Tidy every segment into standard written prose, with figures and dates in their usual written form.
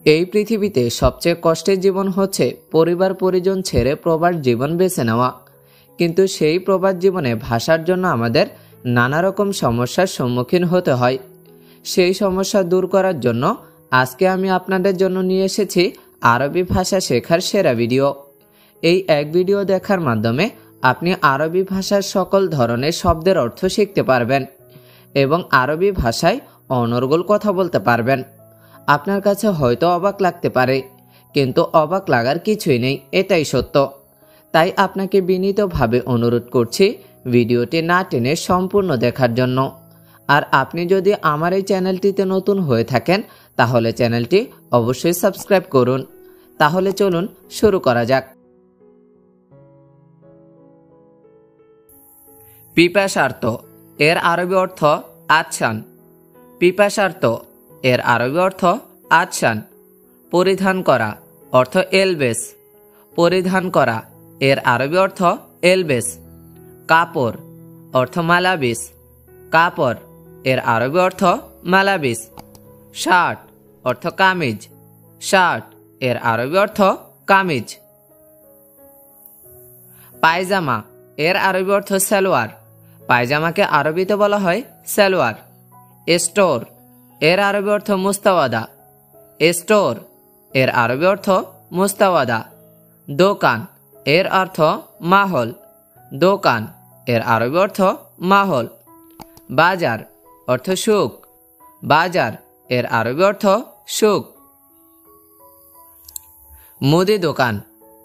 এই পৃথিবীতে সবচেয়ে কষ্টের জীবন হচ্ছে পরিবার পরিজন ছেড়ে প্রবাস জীবন বেছে নেওয়া। কিন্তু সেই প্রবাস জীবনে ভাষার জন্য আমাদের নানা রকম সমস্যার সম্মুখীন হতে হয়। সেই সমস্যা দূর করার জন্য আজকে আমি আপনাদের জন্য নিয়ে এসেছি আরবি ভাষা শেখার সেরা ভিডিও। এই এক ভিডিও দেখার মাধ্যমে আপনি আরবি ভাষার সকল ধরনের শব্দের অর্থ শিখতে পারবেন এবং আরবি ভাষায় অনর্গল কথা বলতে পারবেন। আপনার কাছে হয়তো অবাক লাগতে পারে, কিন্তু অবাক লাগার কিছুই নেই, এটাই সত্য। তাই আপনাকে বিনীতভাবে অনুরোধ করছি ভিডিওটি না টেনে সম্পূর্ণ দেখার জন্য। আর আপনি যদি আমার এই চ্যানেলটিতে নতুন হয়ে থাকেন তাহলে চ্যানেলটি অবশ্যই সাবস্ক্রাইব করুন। তাহলে চলুন শুরু করা যাক। পিপাসার্থ এর আরবি অর্থ আচ্ছান। পিপাসার্থ এর আরবি অর্থ আচ্ছান। পরিধান করা অর্থ এলবেস। পরিধান করা এর আরবি অর্থ এলবেস। কাপড় অর্থ মালাবিস। কাপড় এর আরবি অর্থ মালাবিস। শার্ট অর্থ কামিজ। শার্ট এর আরবি অর্থ কামিজ। পায়জামা এর আরবি অর্থ সালোয়ার। পায়জামাকে আরবিতে বলা হয় সালোয়ার। স্টোর এর আরবি অর্থ মুস্তাওয়াদা। স্টোর এর আরবি অর্থ মুস্তাওয়াদা। দোকান এর অর্থ মাহল। দোকান এর আরবি অর্থ মাহল। বাজার অর্থ সুক। বাজার এর আরবি অর্থ সুক। মুদি দোকান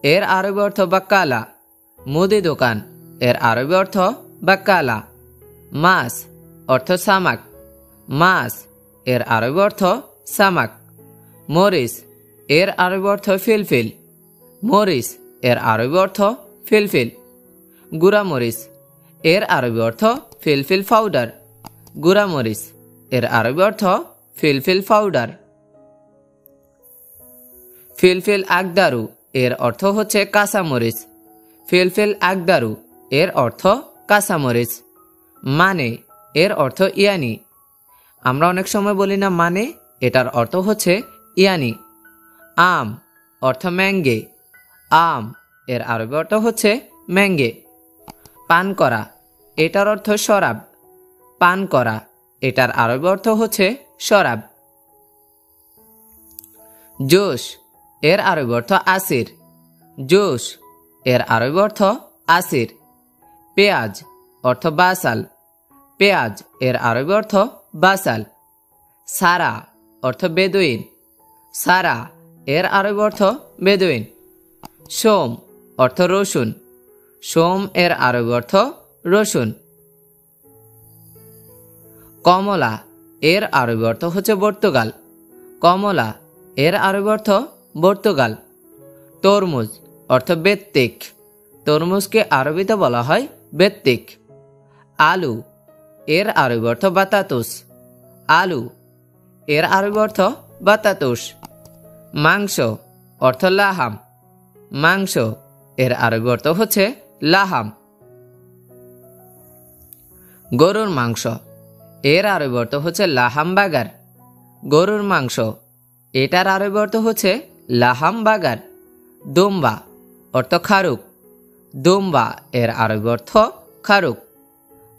এর আরবি অর্থ বাক্কালা। মুদি দোকান এর আরবি অর্থ বাক্কালা। মাছ অর্থ সামাক। মাছ এর আরবি অর্থ সামাক। মরিচ এর আরবি অর্থ ফিলফিল। মরিচ এর আরবি অর্থ ফিলফিল। গুঁড়া মরিচ এর আরবি অর্থ ফিলফিল পাউডার। গুঁড়া মরিচ এর আরবি অর্থ ফিলফিল পাউডার। ফিলফিল আকদারু এর অর্থ হচ্ছে কাঁচামরিচ। ফিলফিল আকদারু এর অর্থ কাঁচামরিচ। মানে এর অর্থ ইয়ানি। আমরা অনেক সময় বলি না মানে, এটার অর্থ হচ্ছে ইয়ানি। আম অর্থ ম্যাঙ্গে। আম এর আরবি অর্থ হচ্ছে ম্যাঙ্গে। পান করা এটার অর্থ শরাব। পান করা এটার আরবি অর্থ হচ্ছে শরাব। জুস এর আরবি অর্থ আসির। জুস এর আরবি অর্থ আসির। পেঁয়াজ অর্থ বাসাল। পেঁয়াজ এর আরবি অর্থ বাসাল। সারা অর্থ বেদুইন। সারা এর আরবি অর্থ বেদুইন। সোম অর্থ রসুন। সোম এর আরবি অর্থ রসুন। কমলা এর আরবি অর্থ হচ্ছে পর্তুগাল। কমলা এর আরবি অর্থ পর্তুগাল। তরমুজ অর্থ বেত্তিক। তরমুজকে আরবিতে বলা হয় বেত্তিক। আলু এর আরবি অর্থ বাতাতুস। আলু এর আরবি অর্থ বাতাতুস। মাংস অর্থ লাহাম। মাংস এর আরবি অর্থ হচ্ছে লাহাম। গরুর মাংস এর আরবি অর্থ হচ্ছে লাহাম বাগার। গরুর মাংস এটার আরবি অর্থ হচ্ছে লাহাম বাগার। দুম্বা অর্থ খারুক। দুম্বা এর আরবি অর্থ খারুক।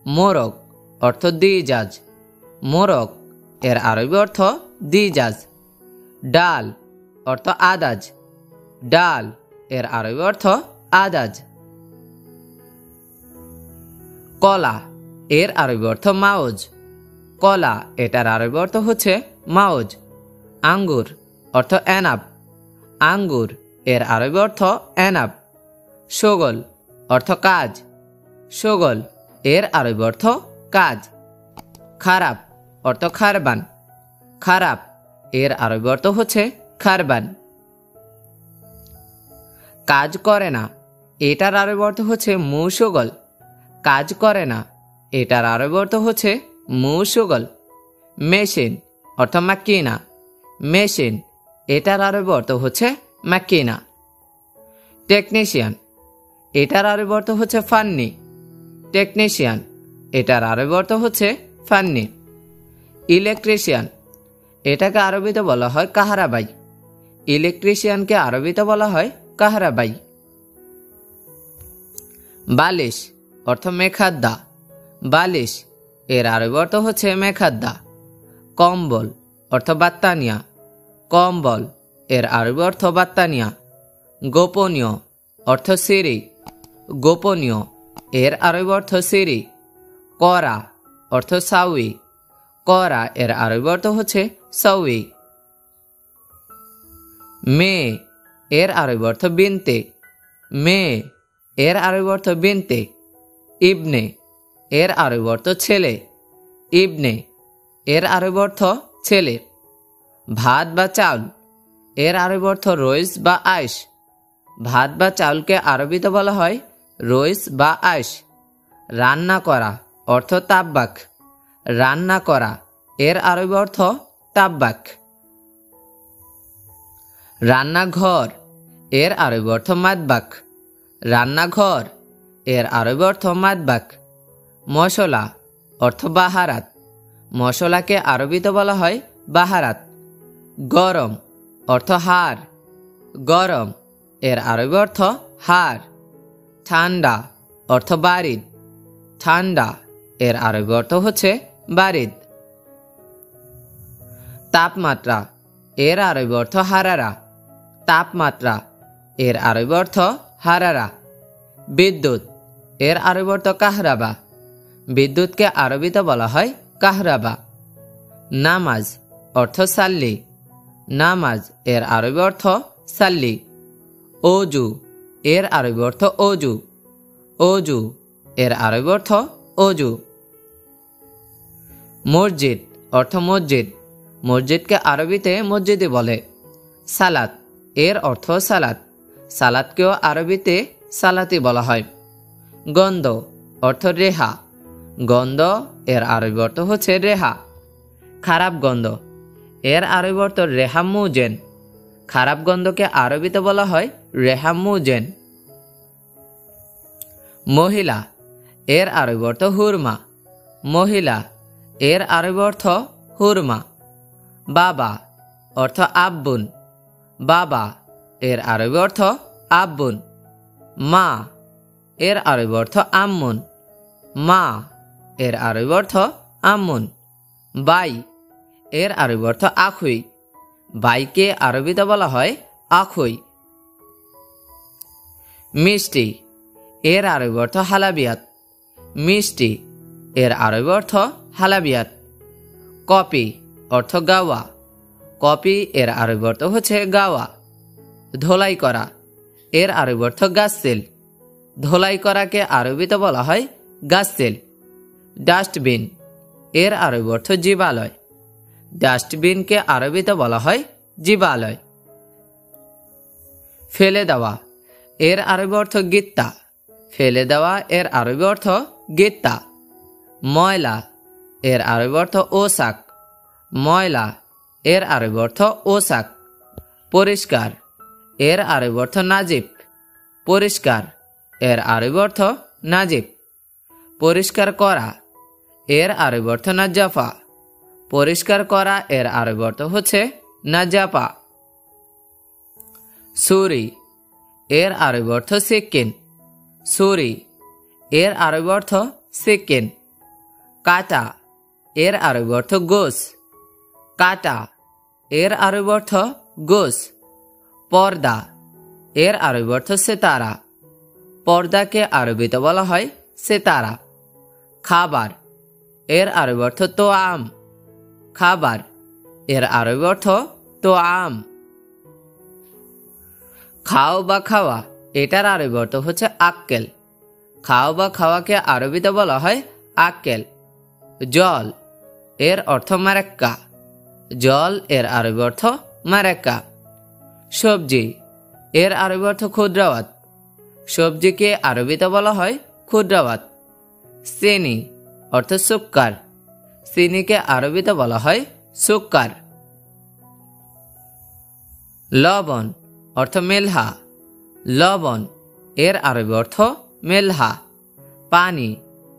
মোরগ অর্থ দিজাজ। মোরগ এর আরবি অর্থ দিজাজ। ডাল অর্থ আদাজ। ডাল এর আরবি অর্থ আদাজ। কলা এর আরবি অর্থ মাওজ। কলা এটার আরবি অর্থ হচ্ছে মাওজ। আঙ্গুর অর্থ এনাব। আঙ্গুর এর আরবি অর্থ এনাব। সগল অর্থ কাজ। সগল এর আরবি অর্থ কাজ। খারাপ অর্থ খারবান। খারাপ এর আরবি অর্থ হচ্ছে খারবান। কাজ করে না এটার আরবি অর্থ হচ্ছে মুসগল। কাজ করে না এটার আরবি অর্থ হচ্ছে মুসগল। মেশিন অর্থ মাকিনা। মেশিন এটার আরবি অর্থ হচ্ছে মাকিনা। টেকনিশিয়ান এটার আরবি অর্থ হচ্ছে ফান্নি। টেকনিশিয়ান এটার আরবি অর্থ হচ্ছে ফান্নি। ইলেকট্রিশিয়ান এটাকে আরবিতে বলা হয় কাহারাবাই। ইলেকট্রিশিয়ানকে আরবিতে বলা হয় কাহরাবাই। বালিশ অর্থ মেখাদ্দা। বালিশ এর আরবি অর্থ হচ্ছে মেখাদ্দা। কম্বল অর্থ বাত্তানিয়া। কম্বল এর আরবি অর্থ বাত্তানিয়া। গোপনীয় অর্থ সিরি। গোপনীয় এর আরবি অর্থ সিরি। করা অর্থ সাউই। করা এর আরবি অর্থ হচ্ছে সাউই। মেয়ে এর আরবি অর্থ বিনতে। মেয়ে এর আরবি অর্থ বিনতে। ইবনে এর আরবি অর্থ ছেলে। ইবনে এর আরবি অর্থ ছেলে। ভাত বা চাউল এর আরবি অর্থ রইস বা আইশ। ভাত বা চাউলকে আরবিতে বলা হয় রইস বা আইশ। রান্না করা অর্থ তাব্বাক। রান্না করা এর আরবি অর্থ তাব্বাক। রান্নাঘর এর আরবি অর্থ মাতবাক। রান্নাঘর এর আরবি অর্থ মাতবাক। মশলা অর্থ বাহারাত। মশলাকে আরবিতে বলা হয় বাহারাত। গরম অর্থ হার। গরম এর আরবি অর্থ হার। ঠান্ডা অর্থ বারিদ। ঠান্ডা এর আরবি অর্থ হচ্ছে বারিদ। তাপমাত্রা এর আরবি অর্থ হারারা। তাপমাত্রা এর আরবি অর্থ হারারা। বিদ্যুৎ এর আরবি অর্থ কাহরাবা। বিদ্যুৎকে আরবিতে বলা হয় কাহরাবা। নামাজ অর্থ সাল্লি। নামাজ এর আরবি অর্থ সাল্লি। অজু এর আরবি অর্থ অজু। অজু এর আরবি অর্থ অজু। মসজিদ অর্থ মসজিদ। মসজিদকে আরবিতে মসজিদে বলে। সালাত এর অর্থ সালাত। সালাতকেও আরবিতে সালাতি বলা হয়। গন্ধ অর্থ রেহা। গন্ধ এর আরবি অর্থ হচ্ছে রেহা। খারাপ গন্ধ এর আরবি অর্থ রেহামুজেন। খারাপ গন্ধকে আরবিতে বলা হয় রেহামুজেন। মহিলা এর আরবি অর্থ হুরমা। মহিলা এর আরবি অর্থ হুরমা। বাবা অর্থ আব্বুন। বাবা এর আরবি অর্থ আব্বুন। মা এর আরবি অর্থ আম্মুন। মা এর আরবি অর্থ আম্মুন। বাই এর আরবি অর্থ আখুই। বাইকে আরবিতে বলা হয় আখুই। মিষ্টি এর আরবি অর্থ হালাবিয়াত। মিষ্টি এর আরবি অর্থ হালাবিয়াত। কপি অর্থ গাওয়া। কপি এর আরবি অর্থ হচ্ছে গাওয়া। ধোলাই করা এর আরবি অর্থ গাসসিল। ধোলাই করাকে আরবিতে বলা হয় গাসসিল। ডাস্টবিন এর আরবি অর্থ জীবালয়। ডাস্টবিনকে আরবিতে বলা হয় জীবালয়। ফেলে দেওয়া এর আরবি অর্থ গিত্তা। ফেলে দেওয়া এর আরবি অর্থ গিত্তা। ময়লা এর আরবি অর্থ ওসাক। ময়লা এর আরবি অর্থ ওসাক। পরিষ্কার এর আরবি অর্থ নাজিব। পরিষ্কার এর আরবি অর্থ নাজিব। পরিষ্কার করা এর আরবি অর্থ নাজাফা। পরিষ্কার করা এর আরবি অর্থ হচ্ছে নাজাফা। ছুরি এর আরবি অর্থ সিকিন। ছুরি এর আরবি অর্থ সিকিন। কাটা এর আরবি অর্থ গোস। কাটা এর আরবি অর্থ গোস। পর্দা এর আরবি অর্থ সেতারা। পর্দাকে আরবিতে বলা হয় সেতারা। খাবার এর আরবি অর্থ তোআম। খাবার এর আরবি অর্থ তোআম। খাও বা খাওয়া এটার আরবি অর্থ হচ্ছে আক্কেল। খাও বা খাওয়াকে আরবিতে বলা হয় আক্কেল। জল এর অর্থ মারেক্কা। জল এর আরবি অর্থ মারেক্কা। সবজি এর আরবি অর্থ ক্ষুদ্রাওয়াত। সবজিকে আরবিতে বলা হয় ক্ষুদ্রাওয়াত। চিনি অর্থ সুক্কার। চিনিকে আরবিতে বলা হয় সুক্কার। লবণ অর্থ মেলহা। লবণ এর আরবি অর্থ মেলহা। পানি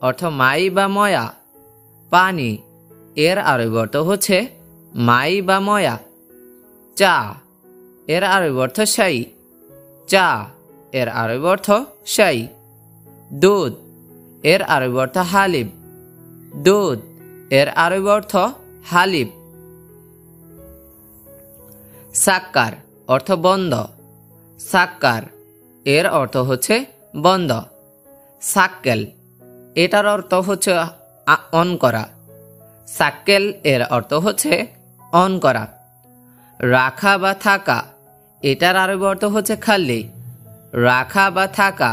অর্থ মাই বা ময়া। পানি এর আরবি অর্থ হচ্ছে মাই বা ময়া। চা এর আরবি অর্থ শাই। চা এর আরবি অর্থ শাই। দুধ এর আরবি অর্থ হালিব। দুধ এর আরবি অর্থ হালিব। সাক্কার অর্থ বন্ধ। সাক্কার এর অর্থ হচ্ছে বন্ধ। সাক্কেল এটার অর্থ হচ্ছে অন করা। সাক্কেল এর অর্থ হচ্ছে অন করা। রাখা বা থাকা এটার আরবি অর্থ হচ্ছে খাল্লি। রাখা বা থাকা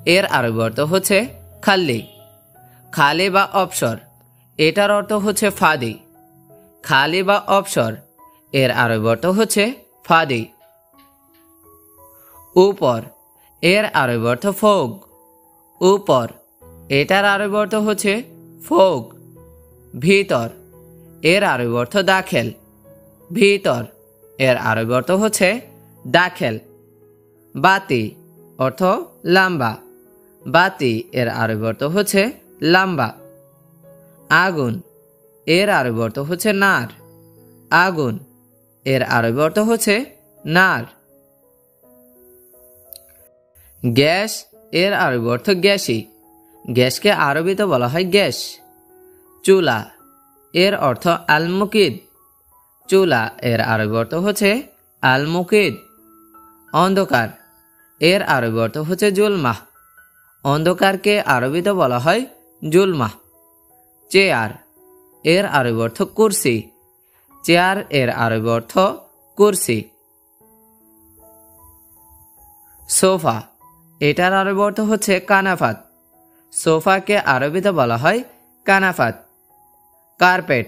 এর আরবি অর্থ হচ্ছে খাল্লি। খালি বা অবসর এটার অর্থ হচ্ছে ফাদি। খালি বা অবসর এর আরবি অর্থ হচ্ছে ফাদি। উপর এর আরবি অর্থ ফোগ। উপর এটার আরবি অর্থ হচ্ছে ফোগ। ভিতর এর আরবি অর্থ দাখেল। ভিতর এর আরবি অর্থ হচ্ছে দাখেল। বাতি অর্থ লম্বা। বাতি এর আরবি অর্থ হচ্ছে লম্বা। আগুন এর আরবি অর্থ হচ্ছে নার। আগুন এর আরবি অর্থ হচ্ছে নার। গ্যাস এর আরবি অর্থ গ্যাসি। গ্যাসকে আরবিতে বলা হয় গ্যাস। চুলা এর অর্থ আলমুকিদ। চুলা এর আরবি অর্থ হচ্ছে আলমুকিদ। অন্ধকার এর আরবি অর্থ হচ্ছে জুলমাহ। অন্ধকারকে আরবিতে বলা হয় জুলমাহ। চেয়ার এর আরবি অর্থ কুরসি। চেয়ার এর আরবি অর্থ কুরসি। সোফা এটার আরবি অর্থ হচ্ছে কানাফাত। সোফাকে আরবিতে বলা হয় কানাফাত। কার্পেট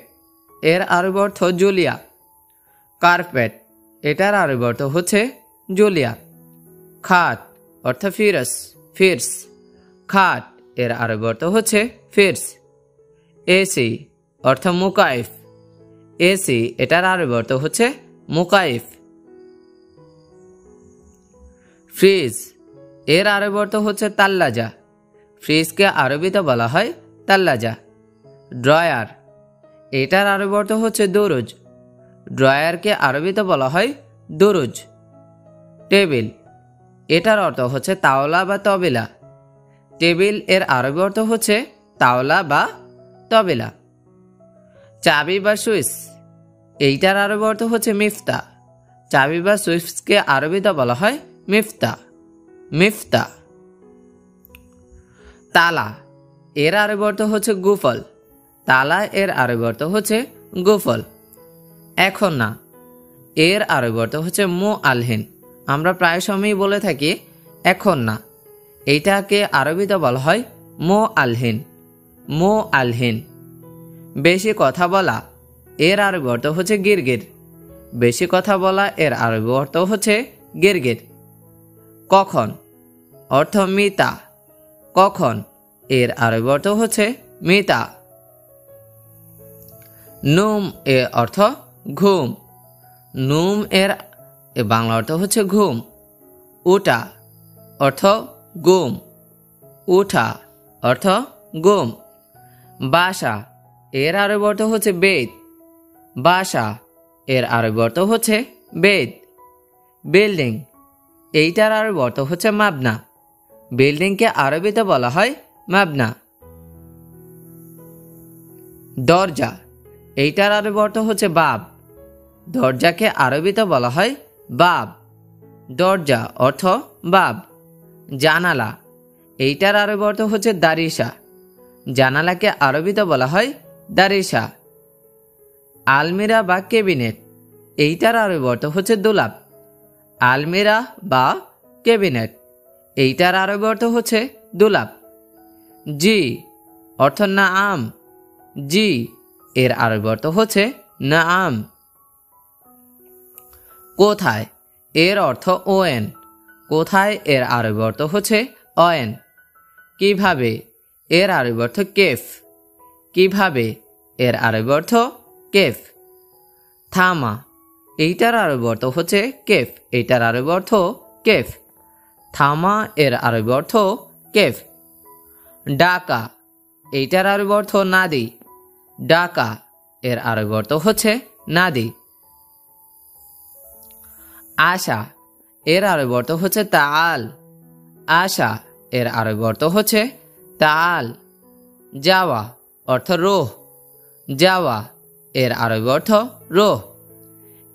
এর আরবি অর্থ জুলিয়া। কার্পেট এটার আরবি অর্থ হচ্ছে জুলিয়া। খাট অর্থ ফিরস ফিরস। খাট এর আরবি অর্থ হচ্ছে ফিরস। এসি অর্থ মুকাইফ। এসি এটার আরবি অর্থ হচ্ছে মুকাইফ। ফ্রিজ এর আরবি অর্থ হচ্ছে তাল্লাজা। ফ্রিজকে আরবিতে বলা হয় তাল্লাজা। ড্রয়ার এটার আরবি অর্থ হচ্ছে দরুজ। ড্রয়ারকে আরবিতে বলা হয় দরুজ। টেবিল এটার অর্থ হচ্ছে তাওলা বা তবেলা। টেবিল এর আরবি অর্থ হচ্ছে তাওলা বা তবেলা। চাবি বা সুইচ এইটার আরবি অর্থ হচ্ছে মিফতা। চাবি বা সুইচকে আরবিতে বলা হয় মিফতা। মিফতা। তালা এর আরবি অর্থ হচ্ছে গুফল। তালা এর আরবি অর্থ হচ্ছে গুফল। এখন না এর আরবি অর্থ হচ্ছে মু আলহিন। আমরা প্রায় সময়ই বলে থাকি এখন না। এইটাকে আরবিতে বলা হয় মু আলহিন। মু আলহিন। বেশি কথা বলা এর আরবি অর্থ হচ্ছে গিরগির। বেশি কথা বলা এর আরবি অর্থ হচ্ছে গিরগির। কখন অর্থ মিতা। কখন এর আরবি অর্থ হচ্ছে মিতা। নুম এর অর্থ ঘুম। নুম এর বাংলা অর্থ হচ্ছে ঘুম। উঠা অর্থ গুম। উঠা অর্থ গুম। বাসা এর আরবি অর্থ হচ্ছে বেদ। বাসা এর আরবি অর্থ হচ্ছে বেদ। বিল্ডিং এইটার আরবি অর্থ হচ্ছে মাবনা। বিল্ডিংকে আরবিতে বলা হয় মাবনা। দরজা এইটার আরবি অর্থ হচ্ছে বাব। দরজাকে আরবিতে বলা হয় বাব। দরজা অর্থ বাব। জানালা এইটার আরবি অর্থ হচ্ছে দারিসা। জানালাকে আরবিতে বলা হয় দারিসা। আলমিরা বা ক্যাবিনেট এইটার আরবি অর্থ হচ্ছে দোলাপ। আলমিরা বা ক্যাবিনেট এইটার আরবি অর্থ হচ্ছে দোলাপ। জি অর্থ নাআম। জি এর আরবি অর্থ হচ্ছে নাআম। কোথায় এর অর্থ ওয়েন। কোথায় এর আরবি অর্থ হচ্ছে অয়েন। কিভাবে এর আরবি অর্থ কেফ। কিভাবে এর আরবি অর্থ কেফ। থামা এইটার আরবি অর্থ হচ্ছে কেফ। এইটার আরবি অর্থ কেফ। থামা এর আরবি অর্থ কেফ। ডাকা এইটার আরবি অর্থ নাদি। ডাকা এর আরবি অর্থ হচ্ছে নাদি। আশা এর আরবি অর্থ হচ্ছে তাল। আশা এর আরবি অর্থ হচ্ছে তাল। যাওয়া অর্থ রোহ। যাওয়া এর আরবি অর্থ রোহ।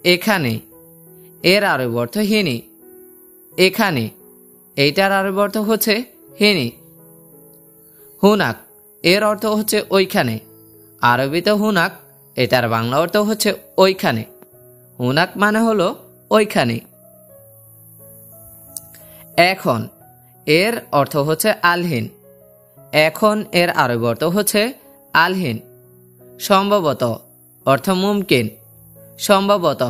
এখানে এর আরবি অর্থ হিনি। এখানে এইটার আরবি অর্থ হচ্ছে হিনি। হুনাক এর অর্থ হচ্ছে ওইখানে। আরবিতে হুনাক, এটার বাংলা অর্থ হচ্ছে ওইখানে। হুনাক মানে হলো ওইখানে। এখন এর অর্থ হচ্ছে আলহীন। এখন এর আরবি অর্থ হচ্ছে আলহীন। সম্ভবত অর্থ মুমকিন। সম্ভবত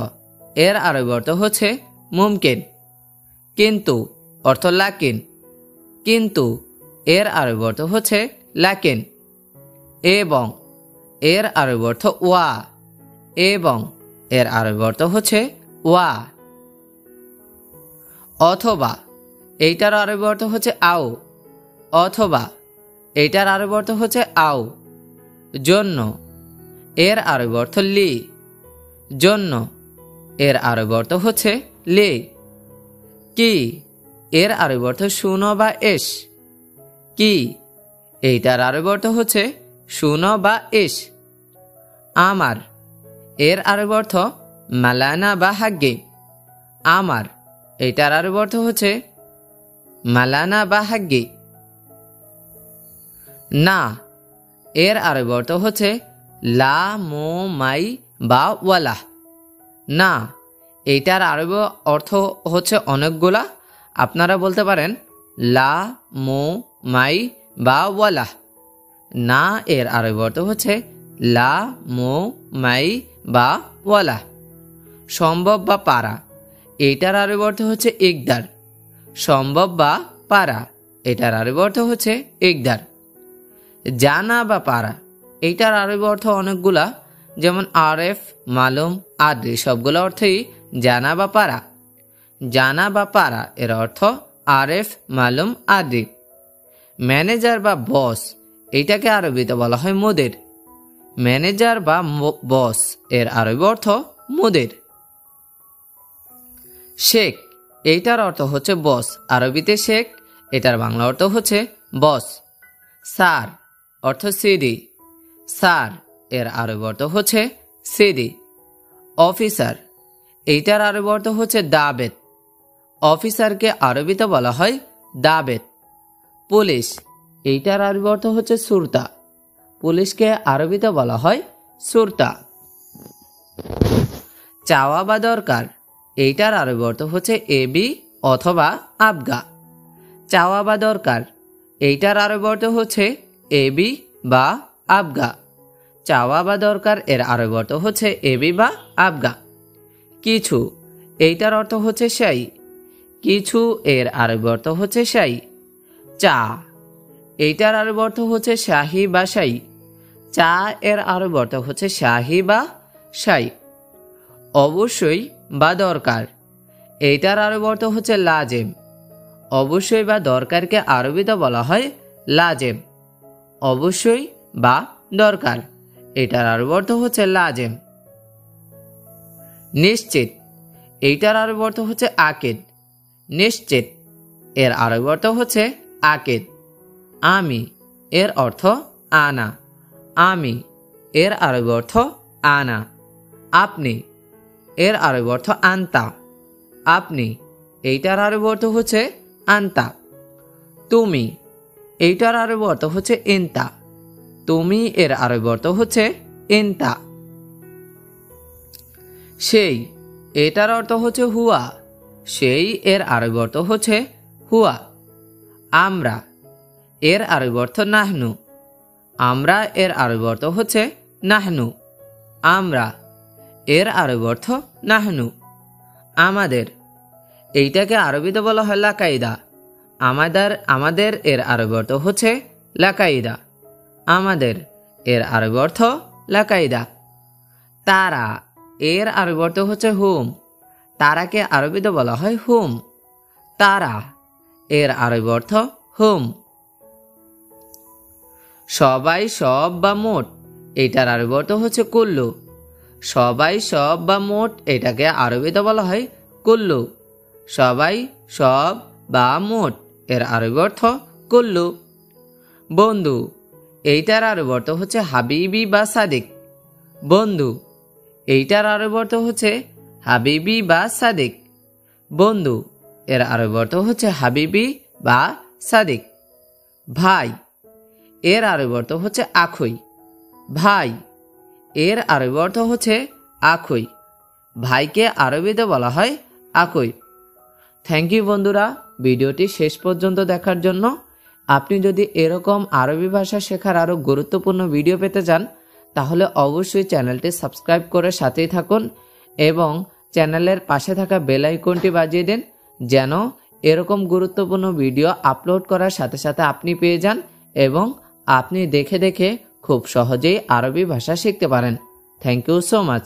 এর আরবি অর্থ হচ্ছে মুমকিন। কিন্তু অর্থ লাকিন। কিন্তু এর আরবি অর্থ হচ্ছে লাকিন। এবং এর আরবি অর্থ ওয়া। এবং এর আরবি অর্থ হচ্ছে ওয়া। অথবা এইটার আরবি অর্থ হচ্ছে আও। অথবা এইটার আরবি অর্থ হচ্ছে আও। জন্য এর আরবি অর্থ লি। জন্য এর আরবি অর্থ হচ্ছে লি। কি এর আরবি অর্থ শুনো বা এস। কি এইটার আরবি অর্থ হচ্ছে শুনো বা এস। আমার এর আরবি অর্থ মালানা বা হাগ্গে। আমার এইটার আরবি অর্থ হচ্ছে মালানা বা হাগ্গে। না এর আরবি অর্থ হচ্ছে লা মো মাই বা ওয়ালা। না এইটার আরবি অর্থ হচ্ছে অনেকগুলা। আপনারা বলতে পারেন লা মো মাই বা ওয়ালা। না এর আরবি অর্থ হচ্ছে লা মো মাই বা ওয়ালা। সম্ভব বা পারা, এইটার আরবি অর্থ হচ্ছে ইকদার। সম্ভব বা পারা, এটার আরবি অর্থ হচ্ছে ইকদার। জানা বা পারা, এইটার আরবি অর্থ অনেকগুলা, যেমন আরেফ, মালুম, আদ্রি, সবগুলো অর্থই জানা বা পারা। জানা বা পারা এর অর্থ আরেফ, মালুম, আদ্রি। ম্যানেজার বা বস, এইটাকে আরবিতে বলা হয় মুদির। ম্যানেজার বা বস এর আরবি অর্থ মুদির। শেখ এইটার অর্থ হচ্ছে বস। আরবিতে শেখ, এটার বাংলা অর্থ হচ্ছে বস। স্যার অর্থ সিডি। স্যার এর আরবি অর্থ হচ্ছে সিডি। অফিসার এইটার আরবি অর্থ হচ্ছে দাবেত। অফিসারকে আরবিতে বলা হয় দাবেত। পুলিশ এইটার আরবি অর্থ হচ্ছে সুরতা। পুলিশকে আরবিতে বলা হয় সুরতা। চাওয়া বা দরকার, এইটার আরবি অর্থ হচ্ছে এবি অথবা আবগা। চাওয়া বা দরকার, এইটার আরবি অর্থ হচ্ছে এবি বা আবগা। চাওয়া বা দরকার এর আরবি অর্থ হচ্ছে এবি বা আবগা। কিছু এইটার অর্থ হচ্ছে শাই। কিছু এর আরবি অর্থ হচ্ছে শাই। চা এইটার আরবি অর্থ হচ্ছে শাহি বা শাই। চা এর আরবি অর্থ হচ্ছে শাহি বা শাই। অবশ্যই বা দরকার, এইটার আরবি অর্থ হচ্ছে লাজেম। অবশ্যই বা দরকারকে আরবিতে বলা হয় লাজেম। অবশ্যই বা দরকার, এটার আরবি অর্থ হচ্ছে লাজেম। নিশ্চিত এইটার আরবি অর্থ হচ্ছে আকিদ। নিশ্চিত এর আরবি অর্থ হচ্ছে আকিদ। আমি এর অর্থ আনা। আমি এর আরবি অর্থ আনা। আপনি এর আরবি অর্থ আন্তা। আপনি এইটার আরবি অর্থ হচ্ছে আন্তা। তুমি এইটার আরবি অর্থ হচ্ছে ইনতা। তুমি এর আরবি অর্থ হচ্ছে ইনতা। সেই এটার অর্থ হচ্ছে হুয়া। সেই এর আরবি অর্থ হচ্ছে হুয়া। আমরা এর আরবি অর্থ নাহনু। আমরা এর আরবি অর্থ হচ্ছে নাহনু। আমরা এর আরবি অর্থ নাহনু। আমাদের এইটাকে আরবিতে বলা হয় লাকাইদা। আমাদের এর আরবি অর্থ হচ্ছে লাকাইদা। আমাদের এর আরবি অর্থ লাকাইদা। তারা এর আরবি অর্থ হচ্ছে হুম। তারাকে আরবিতে বলা হয় হুম। তারা এর আরবি অর্থ হুম। সবাই, সব বা মোট, এইটার আরবি অর্থ হচ্ছে কুল্লু। সবাই, সব বা মোট, এটাকে আরবিতে বলা হয় কুল্লু। সবাই, সব বা মোট এর আরবি অর্থ কুল্লু। বন্ধু, এইটার আরবি অর্থ হচ্ছে হাবিবি বা সাদিক। বন্ধু, এইটার আরবি অর্থ হচ্ছে হাবিবি বা সাদিক। বন্ধু এর আরবি অর্থ হচ্ছে হাবিবি বা সাদিক। ভাই, এর আরবি অর্থ হচ্ছে আখই। ভাই, এর আরবি অর্থ হচ্ছে আখই। ভাইকে আরবিতে বলা হয় আখই। থ্যাংক ইউ বন্ধুরা, ভিডিওটি শেষ পর্যন্ত দেখার জন্য। আপনি যদি এরকম আরবি ভাষা শেখার আরও গুরুত্বপূর্ণ ভিডিও পেতে চান তাহলে অবশ্যই চ্যানেলটি সাবস্ক্রাইব করে সাথেই থাকুন এবং চ্যানেলের পাশে থাকা বেল আইকনটি বাজিয়ে দিন যেন এরকম গুরুত্বপূর্ণ ভিডিও আপলোড করার সাথে সাথে আপনি পেয়ে যান এবং আপনি দেখে দেখে খুব সহজেই আরবি ভাষা শিখতে পারেন। Thank you so much.